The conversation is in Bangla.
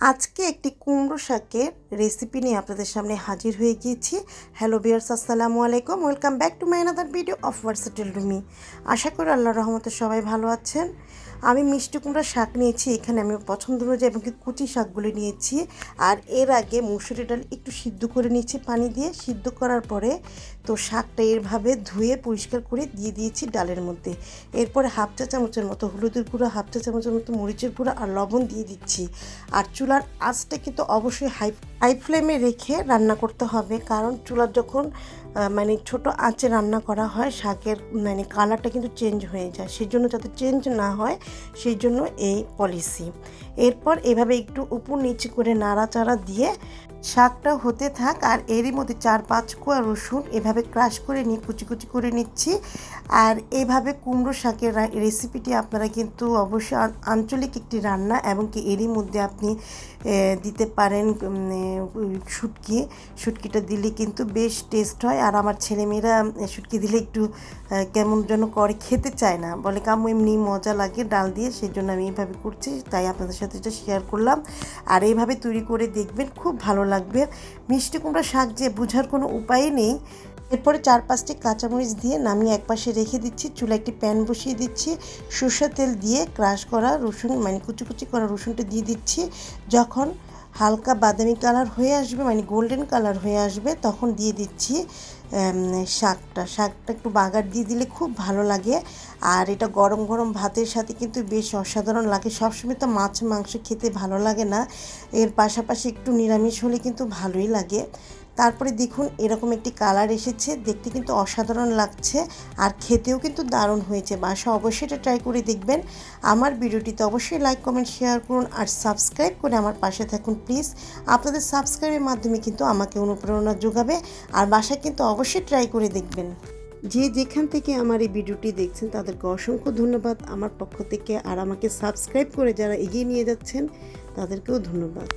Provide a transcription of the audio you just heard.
আজকে একটি কুমড়ো শাকের রেসিপি নিয়ে আপনাদের সামনে হাজির হয়ে গিয়েছি। হ্যালো ভিউয়ার্স, আসসালামু আলাইকুম। Welcome back to my another video of versatile Rumi. আশা করি আল্লাহর রহমতে সবাই ভালো আছেন। আমি মিষ্টি কুমড়া শাক নিয়েছি, এখানে আমি পছন্দ অনুযায়ী এবং কুচি শাকগুলি নিয়েছি। আর এর আগে মুসুরি ডাল একটু সিদ্ধ করে নিয়েছি পানি দিয়ে। সিদ্ধ করার পরে তো শাকটা এরভাবে ধুয়ে পরিষ্কার করে দিয়ে দিয়েছি ডালের মধ্যে। এরপরে হাফ চা চামচের মতো হলুদের গুঁড়ো, হাফ চা চামচের মতো মরিচের গুঁড়ো আর লবণ দিয়ে দিচ্ছি। আর চুলার আঁচটা কিন্তু অবশ্যই হাই ফ্লেমে রেখে রান্না করতে হবে, কারণ চুলার যখন ছোট আঁচে রান্না করা হয় শাকের কালারটা কিন্তু চেঞ্জ হয়ে যায়। সেই জন্য যাতে চেঞ্জ না হয় সেই জন্য এই পলিসি। এরপর এভাবে একটু উপর নিচে করে নাড়াচাড়া দিয়ে শাকটা হতে থাক। আর এরই মধ্যে 4-5 কোয়া রসুন এভাবে ক্রাশ করে নিয়ে কুচি কুচি করে নিচ্ছি। আর এইভাবে কুমড়ো শাকের রেসিপিটি আপনারা কিন্তু অবশ্যই আঞ্চলিক একটি রান্না, এবং কি এরই মধ্যে আপনি দিতে পারেন শুটকিটা দিলে কিন্তু বেশ টেস্ট হয়। আর আমার ছেলেমেয়েরা শুটকি দিলে একটু কেমন যেন করে, খেতে চায় না, বলে কাম্মু এমনি মজা লাগে ডাল দিয়ে, সেই জন্য আমি এইভাবে করছি, তাই আপনাদের সাথে এটা শেয়ার করলাম। আর এইভাবে তৈরি করে দেখবেন, খুব ভালো লাগবে। মিষ্টি কুমড়া শাক যে বোঝার কোনো উপায় নেই। এরপরে 4-5টি কাঁচামরিচ দিয়ে নামিয়ে একপাশে রেখে দিচ্ছি। চুলায় একটি প্যান বসিয়ে দিচ্ছি, সরষের তেল দিয়ে ক্রাশ করা রসুন কুচি কুচি করা রসুনটা দিয়ে দিচ্ছি। যখন হালকা বাদামি কালার হয়ে আসবে, গোল্ডেন কালার হয়ে আসবে, তখন দিয়ে দিচ্ছি শাকটা একটু বাগার দিয়ে দিলে খুব ভালো লাগে। আর এটা গরম গরম ভাতের সাথে কিন্তু বেশ অসাধারণ লাগে। সবসময় তো মাছ মাংস খেতে ভালো লাগে না, এর পাশাপাশি একটু নিরামিষ হলে কিন্তু ভালোই লাগে। তারপরে দেখুন এরকম একটি কালার এসেছে, দেখতে কিন্তু অসাধারণ লাগছে আর খেতেও কিন্তু দারুণ হয়েছে। বাসা অবশ্যই এটা ট্রাই করে দেখবেন। আমার ভিডিওটিতে অবশ্যই লাইক কমেন্ট শেয়ার করুন আর সাবস্ক্রাইব করে আমার পাশে থাকুন প্লিজ। আপনাদের সাবস্ক্রাইবের মাধ্যমে কিন্তু আমাকে অনুপ্রেরণা যোগাবে। আর বাসায় কিন্তু অবশ্যই ট্রাই করে দেখবেন। যে যেখান থেকে আমার এই ভিডিওটি দেখছেন তাদেরকে অসংখ্য ধন্যবাদ আমার পক্ষ থেকে। আর আমাকে সাবস্ক্রাইব করে যারা এগিয়ে নিয়ে যাচ্ছেন তাদেরকেও ধন্যবাদ।